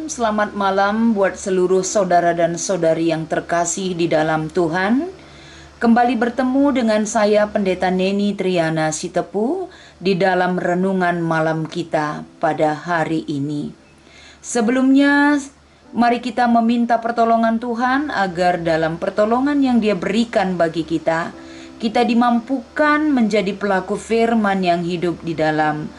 selamat malam buat seluruh saudara dan saudari yang terkasih di dalam Tuhan. Kembali bertemu dengan saya Pendeta Neni Triana Sitepu di dalam renungan malam kita pada hari ini. Sebelumnya, mari kita meminta pertolongan Tuhan agar dalam pertolongan yang Dia berikan bagi kita dimampukan menjadi pelaku firman yang hidup di dalam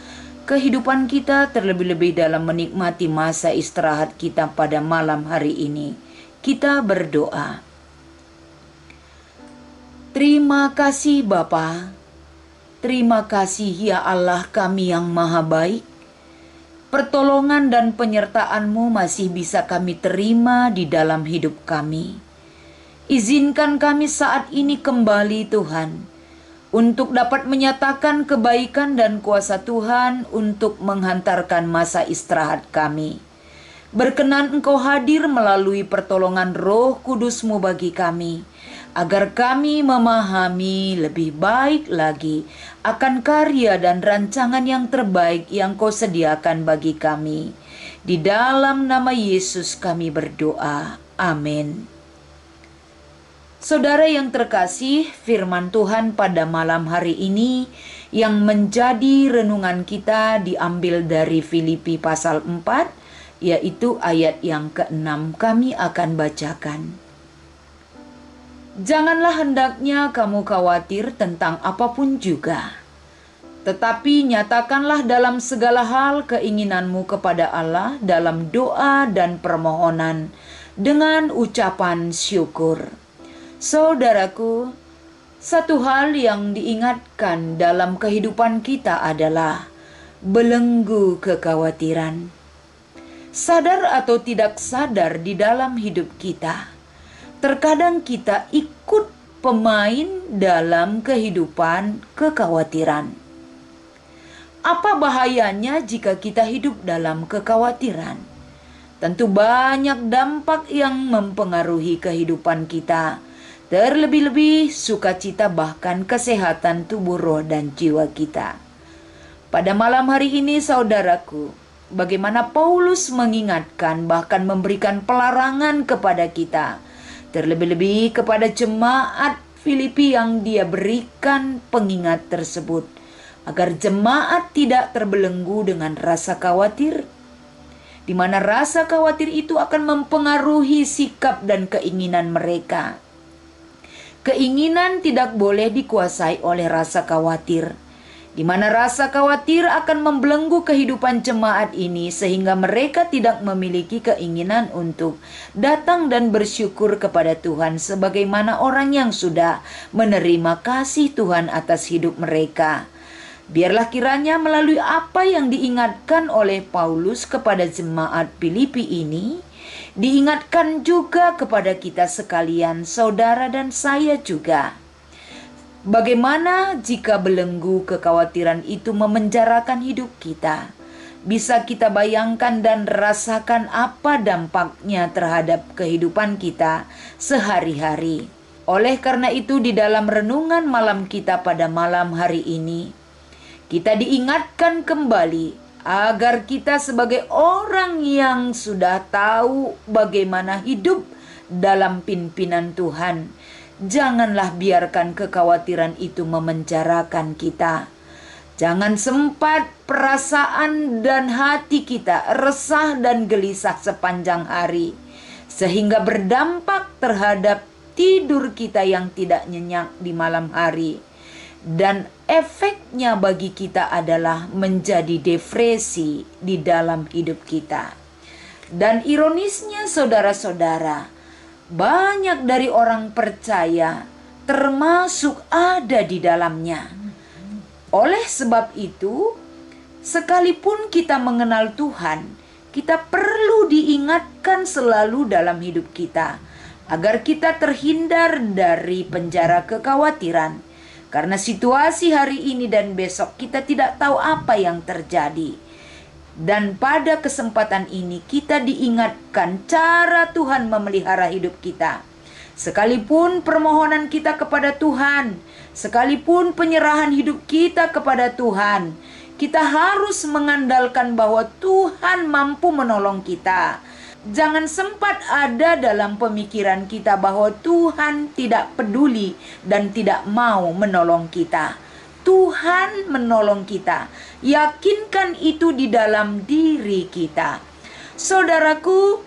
kehidupan kita, terlebih-lebih dalam menikmati masa istirahat kita pada malam hari ini. Kita berdoa. Terima kasih Bapa, terima kasih ya Allah kami yang maha baik. Pertolongan dan penyertaan-Mu masih bisa kami terima di dalam hidup kami. Izinkan kami saat ini kembali Tuhan, untuk dapat menyatakan kebaikan dan kuasa Tuhan untuk menghantarkan masa istirahat kami. Berkenan Engkau hadir melalui pertolongan Roh Kudus-Mu bagi kami, agar kami memahami lebih baik lagi akan karya dan rancangan yang terbaik yang Kau sediakan bagi kami. Di dalam nama Yesus kami berdoa. Amin. Saudara yang terkasih, firman Tuhan pada malam hari ini yang menjadi renungan kita diambil dari Filipi pasal 4, yaitu ayat yang ke-6 kami akan bacakan. Janganlah hendaknya kamu khawatir tentang apapun juga, tetapi nyatakanlah dalam segala hal keinginanmu kepada Allah dalam doa dan permohonan dengan ucapan syukur. Saudaraku, satu hal yang diingatkan dalam kehidupan kita adalah belenggu kekhawatiran. Sadar atau tidak sadar di dalam hidup kita, terkadang kita ikut pemain dalam kehidupan kekhawatiran. Apa bahayanya jika kita hidup dalam kekhawatiran? Tentu banyak dampak yang mempengaruhi kehidupan kita. Terlebih-lebih sukacita bahkan kesehatan tubuh, roh, dan jiwa kita. Pada malam hari ini saudaraku, bagaimana Paulus mengingatkan bahkan memberikan pelarangan kepada kita. Terlebih-lebih kepada jemaat Filipi yang dia berikan pengingat tersebut. Agar jemaat tidak terbelenggu dengan rasa khawatir. Di mana rasa khawatir itu akan mempengaruhi sikap dan keinginan mereka. Keinginan tidak boleh dikuasai oleh rasa khawatir, di mana rasa khawatir akan membelenggu kehidupan jemaat ini sehingga mereka tidak memiliki keinginan untuk datang dan bersyukur kepada Tuhan sebagaimana orang yang sudah menerima kasih Tuhan atas hidup mereka. Biarlah kiranya melalui apa yang diingatkan oleh Paulus kepada jemaat Filipi ini, diingatkan juga kepada kita sekalian, saudara dan saya juga. Bagaimana jika belenggu kekhawatiran itu memenjarakan hidup kita? Bisa kita bayangkan dan rasakan apa dampaknya terhadap kehidupan kita sehari-hari. Oleh karena itu di dalam renungan malam kita pada malam hari ini, kita diingatkan kembali agar kita sebagai orang yang sudah tahu bagaimana hidup dalam pimpinan Tuhan, janganlah biarkan kekhawatiran itu memenjarakan kita. Jangan sempat perasaan dan hati kita resah dan gelisah sepanjang hari, sehingga berdampak terhadap tidur kita yang tidak nyenyak di malam hari. Dan efeknya bagi kita adalah menjadi depresi di dalam hidup kita. Dan ironisnya saudara-saudara, banyak dari orang percaya termasuk ada di dalamnya. Oleh sebab itu, sekalipun kita mengenal Tuhan, kita perlu diingatkan selalu dalam hidup kita agar kita terhindar dari penjara kekhawatiran. Karena situasi hari ini dan besok kita tidak tahu apa yang terjadi. Dan pada kesempatan ini kita diingatkan cara Tuhan memelihara hidup kita. Sekalipun permohonan kita kepada Tuhan, sekalipun penyerahan hidup kita kepada Tuhan, kita harus mengandalkan bahwa Tuhan mampu menolong kita. Jangan sempat ada dalam pemikiran kita bahwa Tuhan tidak peduli dan tidak mau menolong kita. Tuhan menolong kita. Yakinkan itu di dalam diri kita. Saudaraku,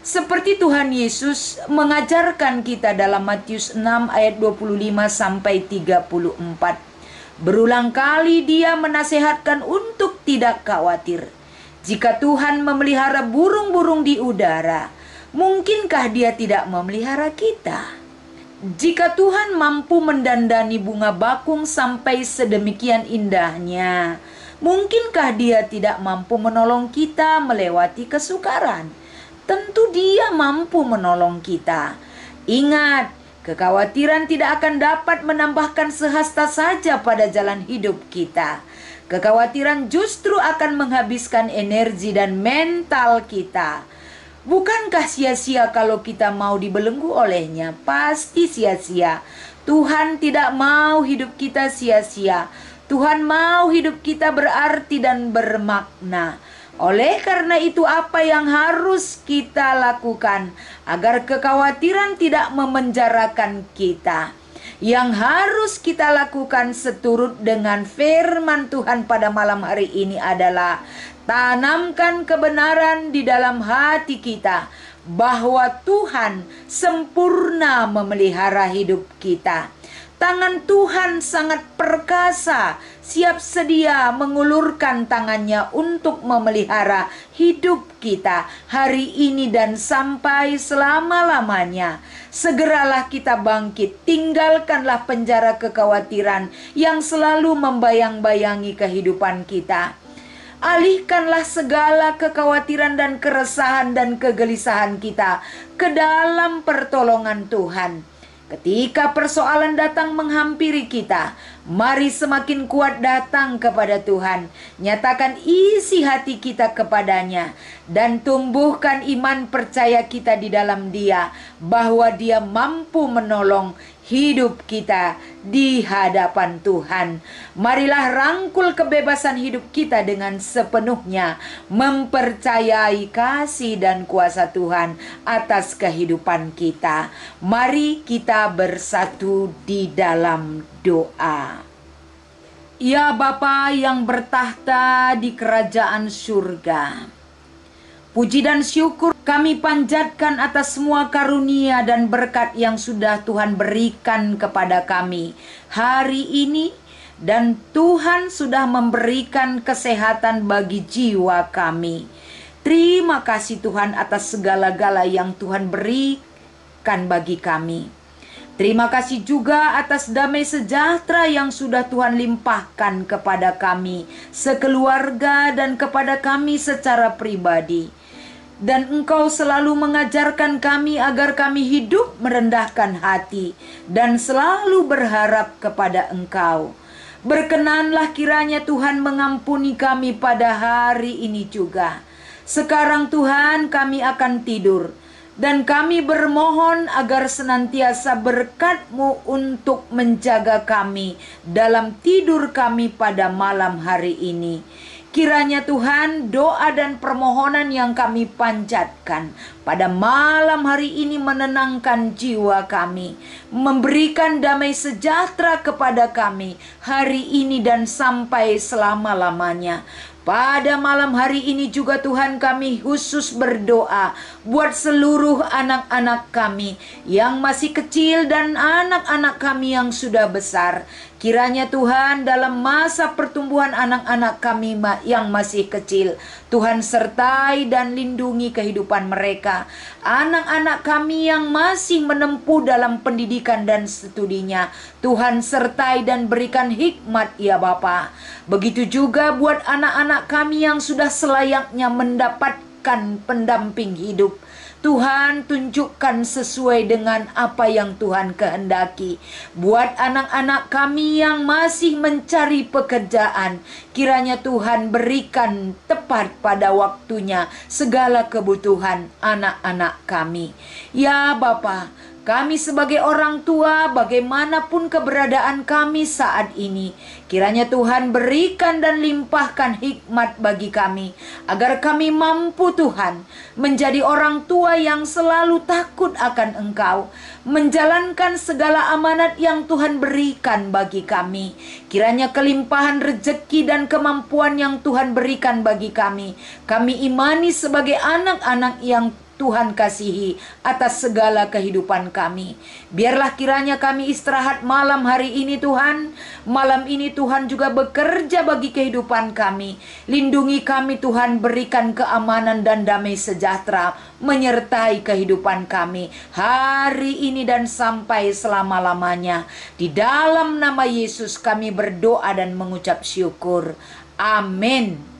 seperti Tuhan Yesus mengajarkan kita dalam Matius 6 ayat 25 sampai 34. Berulang kali Dia menasihatkan untuk tidak khawatir. Jika Tuhan memelihara burung-burung di udara, mungkinkah Dia tidak memelihara kita? Jika Tuhan mampu mendandani bunga bakung sampai sedemikian indahnya, mungkinkah Dia tidak mampu menolong kita melewati kesukaran? Tentu Dia mampu menolong kita. Ingat, kekhawatiran tidak akan dapat menambahkan sehasta saja pada jalan hidup kita. Kekhawatiran justru akan menghabiskan energi dan mental kita. Bukankah sia-sia kalau kita mau dibelenggu olehnya? Pasti sia-sia. Tuhan tidak mau hidup kita sia-sia. Tuhan mau hidup kita berarti dan bermakna. Oleh karena itu, apa yang harus kita lakukan agar kekhawatiran tidak memenjarakan kita? Yang harus kita lakukan seturut dengan firman Tuhan pada malam hari ini adalah tanamkan kebenaran di dalam hati kita bahwa Tuhan sempurna memelihara hidup kita. Tangan Tuhan sangat perkasa, siap sedia mengulurkan tangannya untuk memelihara hidup kita hari ini dan sampai selama-lamanya. Segeralah kita bangkit, tinggalkanlah penjara kekhawatiran yang selalu membayang-bayangi kehidupan kita. Alihkanlah segala kekhawatiran dan keresahan dan kegelisahan kita ke dalam pertolongan Tuhan. Ketika persoalan datang menghampiri kita, mari semakin kuat datang kepada Tuhan. Nyatakan isi hati kita kepadanya dan tumbuhkan iman percaya kita di dalam Dia, bahwa Dia mampu menolong hidup kita di hadapan Tuhan. Marilah rangkul kebebasan hidup kita dengan sepenuhnya, mempercayai kasih dan kuasa Tuhan atas kehidupan kita. Mari kita bersatu di dalam doa. Ya Bapa yang bertahta di kerajaan surga, puji dan syukur kami panjatkan atas semua karunia dan berkat yang sudah Tuhan berikan kepada kami hari ini. Dan Tuhan sudah memberikan kesehatan bagi jiwa kami. Terima kasih Tuhan atas segala-gala yang Tuhan berikan bagi kami. Terima kasih juga atas damai sejahtera yang sudah Tuhan limpahkan kepada kami sekeluarga dan kepada kami secara pribadi. Dan Engkau selalu mengajarkan kami agar kami hidup merendahkan hati dan selalu berharap kepada Engkau. Berkenanlah kiranya Tuhan mengampuni kami pada hari ini juga. Sekarang Tuhan kami akan tidur, dan kami bermohon agar senantiasa berkat-Mu untuk menjaga kami dalam tidur kami pada malam hari ini. Kiranya Tuhan, doa dan permohonan yang kami panjatkan pada malam hari ini menenangkan jiwa kami, memberikan damai sejahtera kepada kami hari ini dan sampai selama-lamanya. Pada malam hari ini juga Tuhan kami khusus berdoa buat seluruh anak-anak kami yang masih kecil dan anak-anak kami yang sudah besar. Kiranya Tuhan dalam masa pertumbuhan anak-anak kami yang masih kecil, Tuhan sertai dan lindungi kehidupan mereka. Anak-anak kami yang masih menempuh dalam pendidikan dan studinya, Tuhan sertai dan berikan hikmat ya Bapa. Begitu juga buat anak-anak kami yang sudah selayaknya mendapatkan pendamping hidup. Tuhan tunjukkan sesuai dengan apa yang Tuhan kehendaki. Buat anak-anak kami yang masih mencari pekerjaan, kiranya Tuhan berikan tepat pada waktunya segala kebutuhan anak-anak kami. Ya Bapa, Kami sebagai orang tua, bagaimanapun keberadaan kami saat ini, kiranya Tuhan berikan dan limpahkan hikmat bagi kami, agar kami mampu Tuhan menjadi orang tua yang selalu takut akan Engkau, menjalankan segala amanat yang Tuhan berikan bagi kami. Kiranya kelimpahan rejeki dan kemampuan yang Tuhan berikan bagi kami imani sebagai anak-anak yang Tuhan kasihi atas segala kehidupan kami. Biarlah kiranya kami istirahat malam hari ini Tuhan. Malam ini Tuhan juga bekerja bagi kehidupan kami. Lindungi kami Tuhan, berikan keamanan dan damai sejahtera menyertai kehidupan kami hari ini dan sampai selama-lamanya. Di dalam nama Yesus kami berdoa dan mengucap syukur. Amin.